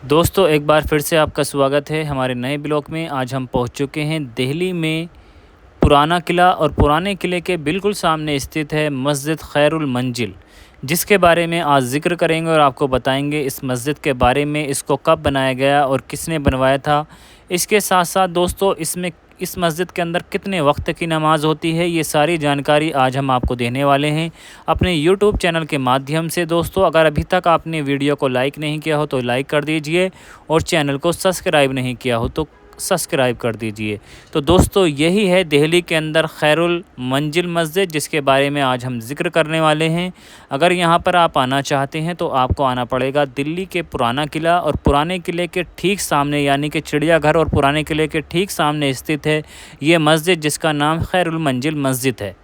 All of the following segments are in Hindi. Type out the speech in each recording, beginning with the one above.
दोस्तों एक बार फिर से आपका स्वागत है हमारे नए ब्लॉग में। आज हम पहुंच चुके हैं दिल्ली में पुराना किला, और पुराने किले के बिल्कुल सामने स्थित है मस्जिद खैरुल मंजिल, जिसके बारे में आज ज़िक्र करेंगे और आपको बताएंगे इस मस्जिद के बारे में, इसको कब बनाया गया और किसने बनवाया था। इसके साथ साथ दोस्तों इस मस्जिद के अंदर कितने वक्त की नमाज़ होती है, ये सारी जानकारी आज हम आपको देने वाले हैं अपने यूट्यूब चैनल के माध्यम से। दोस्तों अगर अभी तक आपने वीडियो को लाइक नहीं किया हो तो लाइक कर दीजिए, और चैनल को सब्सक्राइब नहीं किया हो तो सब्सक्राइब कर दीजिए। तो दोस्तों यही है दिल्ली के अंदर खैरुल मंजिल मस्जिद, जिसके बारे में आज हम ज़िक्र करने वाले हैं। अगर यहाँ पर आप आना चाहते हैं तो आपको आना पड़ेगा दिल्ली के पुराना किला, और पुराने किले के ठीक सामने यानी कि चिड़ियाघर और पुराने किले के ठीक सामने स्थित है ये मस्जिद, जिसका नाम खैरुल मंजिल मस्जिद है।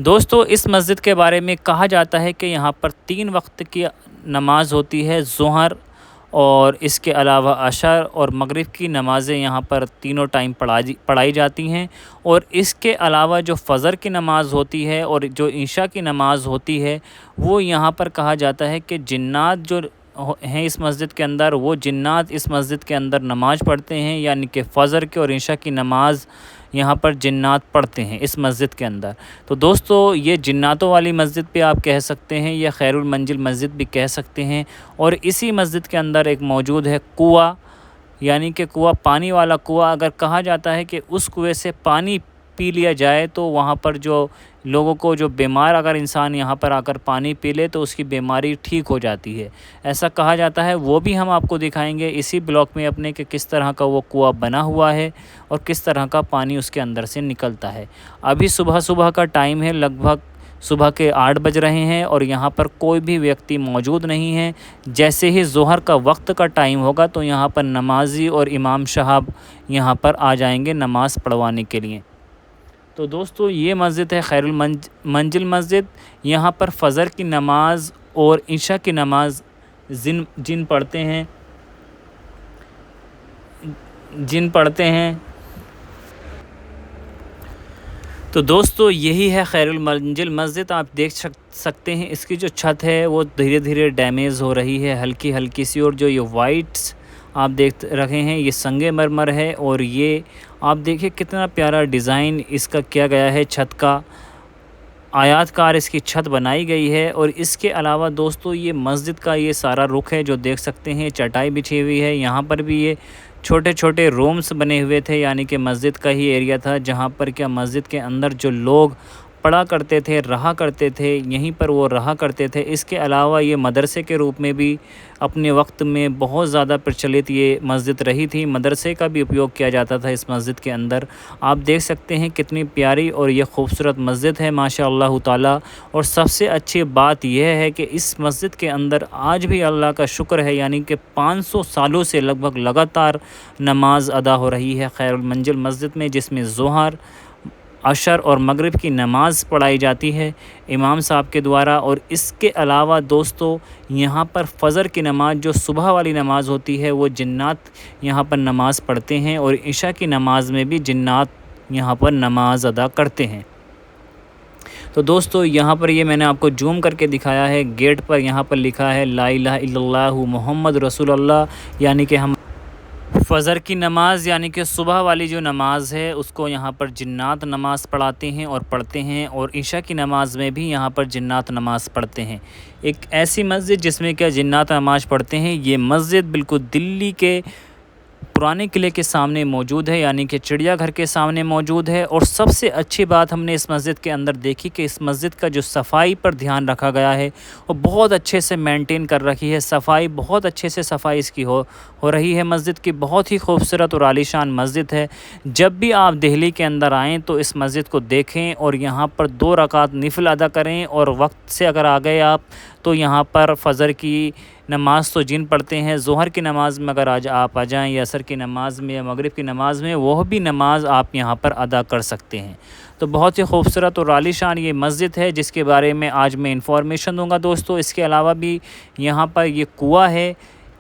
दोस्तों इस मस्जिद के बारे में कहा जाता है कि यहाँ पर 3 वक्त की नमाज़ होती है, ज़ोहर और इसके अलावा अशर और मगरिब की नमाज़ें यहाँ पर तीनों टाइम पढ़ाई जाती हैं। और इसके अलावा जो फ़जर की नमाज़ होती है और जो ईशा की नमाज़ होती है, वो यहाँ पर कहा जाता है कि जिन्नात जो हैं इस मस्जिद के अंदर, वो जिन्नात इस मस्जिद के अंदर नमाज़ पढ़ते हैं, यानी कि फ़जर की और ईशा की नमाज़ यहाँ पर जिन्नात पढ़ते हैं इस मस्जिद के अंदर। तो दोस्तों ये जिन्नातों वाली मस्जिद भी आप कह सकते हैं, या खैरुल मंजिल मस्जिद भी कह सकते हैं। और इसी मस्जिद के अंदर एक मौजूद है कुआँ, यानी कि कुआँ, पानी वाला कुआँ। अगर कहा जाता है कि उस कुएँ से पानी पी लिया जाए तो वहाँ पर जो लोगों को, जो बीमार अगर इंसान यहाँ पर आकर पानी पी ले तो उसकी बीमारी ठीक हो जाती है, ऐसा कहा जाता है। वो भी हम आपको दिखाएंगे इसी ब्लॉक में अपने कि किस तरह का वो कुआँ बना हुआ है और किस तरह का पानी उसके अंदर से निकलता है। अभी सुबह सुबह का टाइम है, लगभग सुबह के 8 बज रहे हैं, और यहाँ पर कोई भी व्यक्ति मौजूद नहीं है। जैसे ही ज़ोहर का वक्त का टाइम होगा तो यहाँ पर नमाजी और इमाम साहब यहाँ पर आ जाएंगे नमाज़ पढ़वाने के लिए। तो दोस्तों ये मस्जिद है खैरुल मंजिल मस्जिद। यहाँ पर फ़जर की नमाज़ और इशा की नमाज़ जिन पढ़ते हैं। तो दोस्तों यही है खैरुल मंजिल मस्जिद। आप देख सकते हैं इसकी जो छत है वो धीरे धीरे डैमेज हो रही है, हल्की हल्की सी। और जो ये वाइट्स आप देख रहे हैं ये संगमरमर है, और ये आप देखिए कितना प्यारा डिज़ाइन इसका किया गया है, छत का आयताकार इसकी छत बनाई गई है। और इसके अलावा दोस्तों ये मस्जिद का ये सारा रुख है जो देख सकते हैं, चटाई बिछी हुई है। यहाँ पर भी ये छोटे छोटे रूम्स बने हुए थे, यानी कि मस्जिद का ही एरिया था जहाँ पर क्या मस्जिद के अंदर जो लोग पढ़ा करते थे, रहा करते थे, यहीं पर वो रहा करते थे। इसके अलावा ये मदरसे के रूप में भी अपने वक्त में बहुत ज़्यादा प्रचलित ये मस्जिद रही थी। मदरसे का भी उपयोग किया जाता था इस मस्जिद के अंदर। आप देख सकते हैं कितनी प्यारी और ये खूबसूरत मस्जिद है माशाअल्लाह ताला। और सबसे अच्छी बात यह है कि इस मस्जिद के अंदर आज भी अल्लाह का शुक्र है, यानी कि 500 सालों से लगभग लगातार नमाज अदा हो रही है खैरुल मंजिल मस्जिद में, जिसमें ज़ोहर, अशर और मगरिब की नमाज़ पढ़ाई जाती है इमाम साहब के द्वारा। और इसके अलावा दोस्तों यहाँ पर फ़जर की नमाज़, जो सुबह वाली नमाज़ होती है, वो जिन्नात यहाँ पर नमाज़ पढ़ते हैं, और इशा की नमाज़ में भी जिन्नात यहाँ पर नमाज़ अदा करते हैं। तो दोस्तों यहाँ पर ये मैंने आपको जूम करके दिखाया है, गेट पर यहाँ पर लिखा है ला इलाहा इल्लल्लाहु मुहम्मद रसूलुल्लाह, यानी कि हम फ़जर की नमाज़ यानी कि सुबह वाली जो नमाज़ है उसको यहाँ पर जिन्नात नमाज़ पढ़ाते हैं और पढ़ते हैं। और इशा की नमाज़ में भी यहाँ पर जिन्नात नमाज़ पढ़ते हैं। एक ऐसी मस्जिद जिसमें क्या जिन्नात नमाज़ पढ़ते हैं, ये मस्जिद बिल्कुल दिल्ली के पुराने किले के सामने मौजूद है, यानी कि चिड़ियाघर के सामने मौजूद है। और सबसे अच्छी बात हमने इस मस्जिद के अंदर देखी कि इस मस्जिद का जो सफाई पर ध्यान रखा गया है वो बहुत अच्छे से मेंटेन कर रखी है। सफाई बहुत अच्छे से सफाई इसकी हो रही है मस्जिद की। बहुत ही खूबसूरत और आलीशान मस्जिद है। जब भी आप दिल्ली के अंदर आएँ तो इस मस्जिद को देखें और यहाँ पर 2 रकात नफिल अदा करें। और वक्त से अगर आ गए आप तो यहाँ पर फ़जर की नमाज़ तो जिन पढ़ते हैं, ज़ोहर की नमाज़ में अगर आज आप आ जाएँ, या असर की नमाज़ में, या मगरिब की नमाज़ में, वह भी नमाज़ आप यहाँ पर अदा कर सकते हैं। तो बहुत ही खूबसूरत और आलीशान ये मस्जिद है जिसके बारे में आज मैं इंफॉर्मेशन दूंगा दोस्तों। इसके अलावा भी यहाँ पर ये कुआँ है।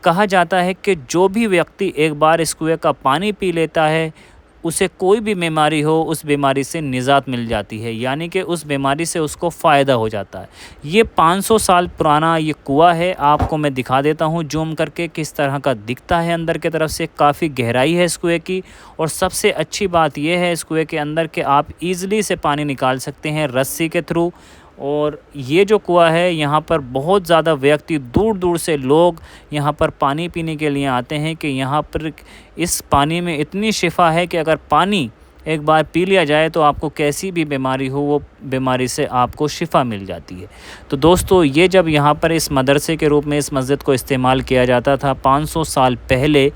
कहा जाता है कि जो भी व्यक्ति एक बार इस कुएँ का पानी पी लेता है उसे कोई भी बीमारी हो उस बीमारी से निजात मिल जाती है, यानी कि उस बीमारी से उसको फ़ायदा हो जाता है। ये 500 साल पुराना ये कुआं है। आपको मैं दिखा देता हूँ जूम करके किस तरह का दिखता है अंदर की तरफ से। काफ़ी गहराई है इस कुएँ की, और सबसे अच्छी बात यह है इस कुएँ के अंदर कि आप ईज़िली से पानी निकाल सकते हैं रस्सी के थ्रू। और ये जो कुआं है यहाँ पर बहुत ज़्यादा व्यक्ति दूर दूर से लोग यहाँ पर पानी पीने के लिए आते हैं कि यहाँ पर इस पानी में इतनी शिफा है कि अगर पानी एक बार पी लिया जाए तो आपको कैसी भी बीमारी हो वो बीमारी से आपको शिफा मिल जाती है। तो दोस्तों, ये जब यहाँ पर इस मदरसे के रूप में इस मस्जिद को इस्तेमाल किया जाता था 500 साल पहले,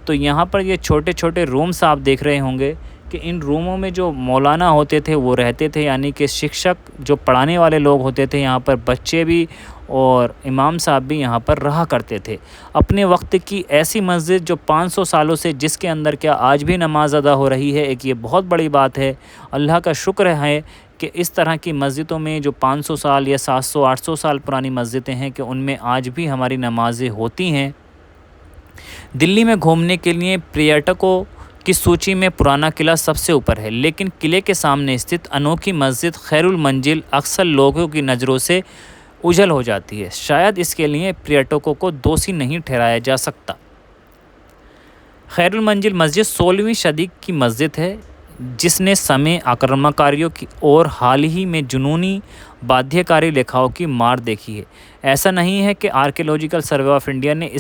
तो यहाँ पर ये छोटे छोटे रूम्स आप देख रहे होंगे कि इन रूमों में जो मौलाना होते थे वो रहते थे, यानी कि शिक्षक जो पढ़ाने वाले लोग होते थे। यहाँ पर बच्चे भी और इमाम साहब भी यहाँ पर रहा करते थे। अपने वक्त की ऐसी मस्जिद जो 500 सालों से जिसके अंदर क्या आज भी नमाज अदा हो रही है, एक ये बहुत बड़ी बात है। अल्लाह का शुक्र है कि इस तरह की मस्जिदों में जो 500 साल या 700-800 साल पुरानी मस्जिदें हैं कि उनमें आज भी हमारी नमाज़ें होती हैं। दिल्ली में घूमने के लिए पर्यटकों की सूची में पुराना किला सबसे ऊपर है, लेकिन किले के सामने स्थित अनोखी मस्जिद खैरुल मंजिल अक्सर लोगों की नज़रों से उजल हो जाती है। शायद इसके लिए पर्यटकों को दोषी नहीं ठहराया जा सकता। खैरुल मंजिल मस्जिद 16वीं सदी की मस्जिद है, जिसने समय आक्रमणकारियों की और हाल ही में जुनूनी बाध्यकारी लेखाओं की मार देखी है। ऐसा नहीं है कि आर्कियोलॉजिकल सर्वे ऑफ इंडिया ने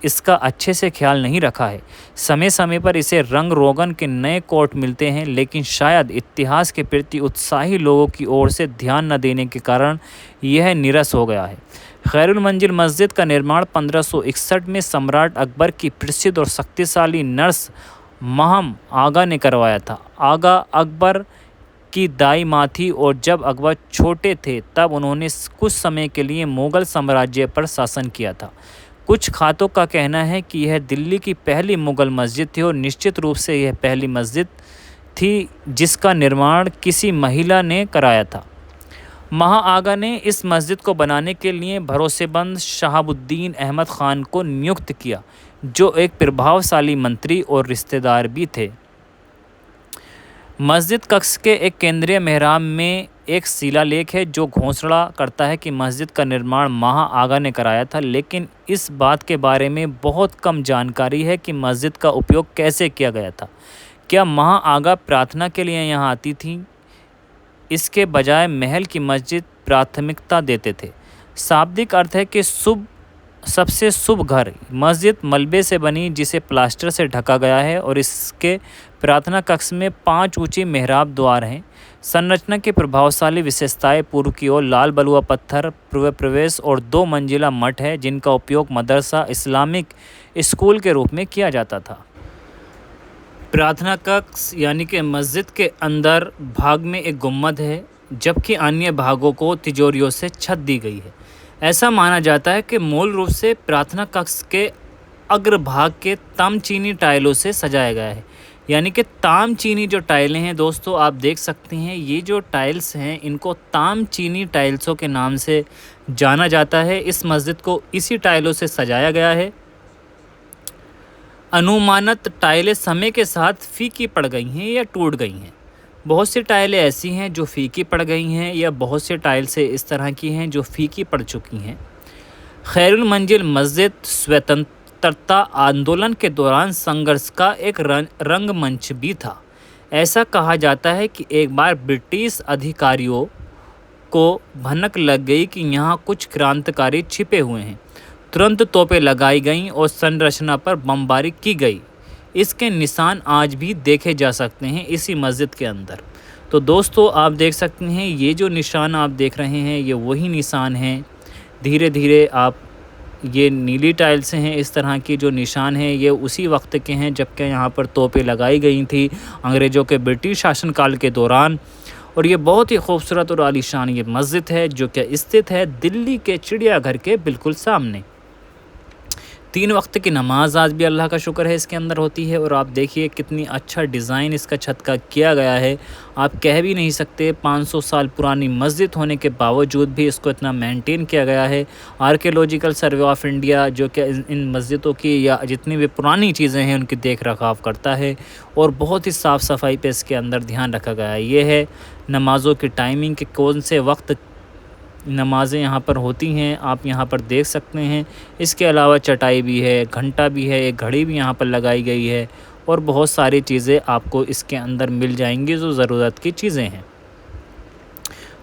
इसका अच्छे से ख्याल नहीं रखा है। समय समय पर इसे रंग रोगन के नए कोट मिलते हैं, लेकिन शायद इतिहास के प्रति उत्साही लोगों की ओर से ध्यान न देने के कारण यह निरस हो गया है। खैरुल मंजिल मस्जिद का निर्माण 1561 में सम्राट अकबर की प्रसिद्ध और शक्तिशाली नर्स महम आगा ने करवाया था। आगा अकबर की दाई माँ थी, और जब अकबर छोटे थे तब उन्होंने कुछ समय के लिए मुग़ल साम्राज्य पर शासन किया था। कुछ खातों का कहना है कि यह दिल्ली की पहली मुग़ल मस्जिद थी, और निश्चित रूप से यह पहली मस्जिद थी जिसका निर्माण किसी महिला ने कराया था। महा आगा ने इस मस्जिद को बनाने के लिए भरोसेमंद शहाबुद्दीन अहमद ख़ान को नियुक्त किया, जो एक प्रभावशाली मंत्री और रिश्तेदार भी थे। मस्जिद कक्ष के एक केंद्रीय मेहराब में एक शिलालेख है जो घोषणा करता है कि मस्जिद का निर्माण महा आगा ने कराया था, लेकिन इस बात के बारे में बहुत कम जानकारी है कि मस्जिद का उपयोग कैसे किया गया था। क्या महा आगा प्रार्थना के लिए यहाँ आती थी? इसके बजाय महल की मस्जिद प्राथमिकता देते थे। शाब्दिक अर्थ है कि सबसे शुभ घर। मस्जिद मलबे से बनी जिसे प्लास्टर से ढका गया है, और इसके प्रार्थना कक्ष में 5 ऊंची मेहराब द्वार हैं। संरचना की प्रभावशाली विशेषताएं पूर्व की ओर लाल बलुआ पत्थर प्रवेश और 2 मंजिला मठ है, जिनका उपयोग मदरसा इस्लामिक स्कूल के रूप में किया जाता था। प्रार्थना कक्ष यानी कि मस्जिद के अंदर भाग में एक गुम्बद है, जबकि अन्य भागों को तिजोरियों से छत दी गई है। ऐसा माना जाता है कि मूल रूप से प्रार्थना कक्ष के अग्रभाग के तामचीनी टाइलों से सजाया गया है, यानी कि तामचीनी जो टाइलें हैं दोस्तों आप देख सकते हैं, ये जो टाइल्स हैं इनको तामचीनी टाइल्सों के नाम से जाना जाता है। इस मस्जिद को इसी टाइलों से सजाया गया है। अनुमानित टाइलें समय के साथ फीकी पड़ गई हैं या टूट गई हैं। बहुत सी टाइलें ऐसी हैं जो फीकी पड़ गई हैं, या बहुत से टाइल्स इस तरह की हैं जो फीकी पड़ चुकी हैं। खैरुल मंजिल मस्जिद स्वतंत्रता आंदोलन के दौरान संघर्ष का एक रंगमंच भी था। ऐसा कहा जाता है कि एक बार ब्रिटिश अधिकारियों को भनक लग गई कि यहाँ कुछ क्रांतिकारी छिपे हुए हैं। तुरंत तोपें लगाई गईं और संरचना पर बमबारी की गई। इसके निशान आज भी देखे जा सकते हैं इसी मस्जिद के अंदर। तो दोस्तों आप देख सकते हैं ये जो निशान आप देख रहे हैं ये वही निशान हैं। धीरे धीरे आप ये नीली टाइल्स हैं, इस तरह की जो निशान हैं ये उसी वक्त के हैं जबकि यहाँ पर तोपें लगाई गई थी अंग्रेज़ों के ब्रिटिश शासनकाल के दौरान। और ये बहुत ही खूबसूरत और आलीशान ये मस्जिद है जो कि स्थित है दिल्ली के चिड़ियाघर के बिल्कुल सामने। 3 वक्त की नमाज आज भी अल्लाह का शुक्र है इसके अंदर होती है। और आप देखिए कितनी अच्छा डिज़ाइन इसका छत का किया गया है। आप कह भी नहीं सकते 500 साल पुरानी मस्जिद होने के बावजूद भी इसको इतना मेंटेन किया गया है। आर्कियोलॉजिकल सर्वे ऑफ इंडिया जो कि इन मस्जिदों की या जितनी भी पुरानी चीज़ें हैं उनकी देख रखाव करता है और बहुत ही साफ़ सफाई पे इसके अंदर ध्यान रखा गया है। ये है नमाज़ों की टाइमिंग के कौन से वक्त नमाज़ें यहाँ पर होती हैं, आप यहाँ पर देख सकते हैं। इसके अलावा चटाई भी है, घंटा भी है, एक घड़ी भी यहाँ पर लगाई गई है और बहुत सारी चीज़ें आपको इसके अंदर मिल जाएंगी जो ज़रूरत की चीज़ें हैं।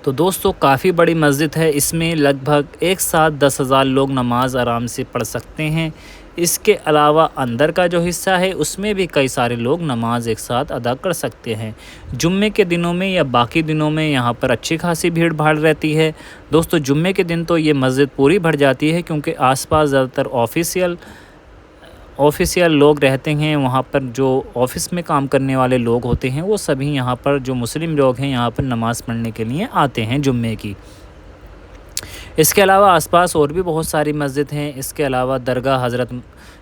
तो दोस्तों काफ़ी बड़ी मस्जिद है, इसमें लगभग एक साथ 10,000 लोग नमाज आराम से पढ़ सकते हैं। इसके अलावा अंदर का जो हिस्सा है उसमें भी कई सारे लोग नमाज एक साथ अदा कर सकते हैं। जुम्मे के दिनों में या बाकी दिनों में यहाँ पर अच्छी खासी भीड़ भाड़ रहती है। दोस्तों जुम्मे के दिन तो ये मस्जिद पूरी भर जाती है क्योंकि आसपास ज़्यादातर ऑफिशियल लोग रहते हैं। वहाँ पर जो ऑफ़िस में काम करने वाले लोग होते हैं वो सभी यहाँ पर जो मुस्लिम लोग हैं यहाँ पर नमाज़ पढ़ने के लिए आते हैं जुम्मे की। इसके अलावा आसपास और भी बहुत सारी मस्जिद हैं। इसके अलावा दरगाह हज़रत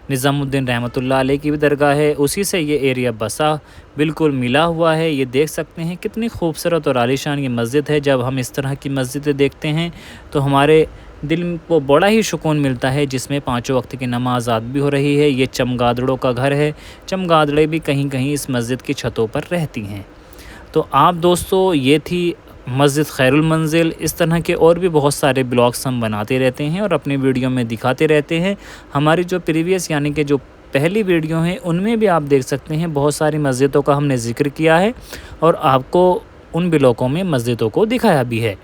निज़ामुद्दीन रहमतुल्लाह अलैह की भी दरगाह है, उसी से ये एरिया बसा बिल्कुल मिला हुआ है। ये देख सकते हैं कितनी खूबसूरत और आलीशान ये मस्जिद है। जब हम इस तरह की मस्जिदें देखते हैं तो हमारे दिल को बड़ा ही सुकून मिलता है, जिसमें 5 वक्त की नमाज आद भी हो रही है। ये चमगादड़ों का घर है, चमगादड़ें भी कहीं कहीं इस मस्जिद की छतों पर रहती हैं। तो आप दोस्तों ये थी मस्जिद खैरुल मंजिल। इस तरह के और भी बहुत सारे ब्लॉग्स हम बनाते रहते हैं और अपनी वीडियो में दिखाते रहते हैं। हमारी जो प्रीवियस यानी कि जो पहली वीडियो हैं उनमें भी आप देख सकते हैं बहुत सारी मस्जिदों का हमने ज़िक्र किया है और आपको उन ब्लॉगों में मस्जिदों को दिखाया भी है।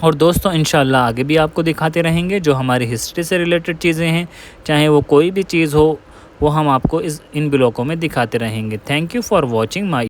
और दोस्तों इंशाल्लाह आगे भी आपको दिखाते रहेंगे जो हमारी हिस्ट्री से रिलेटेड चीज़ें हैं, चाहे वो कोई भी चीज़ हो वो हम आपको इन ब्लॉगों में दिखाते रहेंगे। Thank you for watching my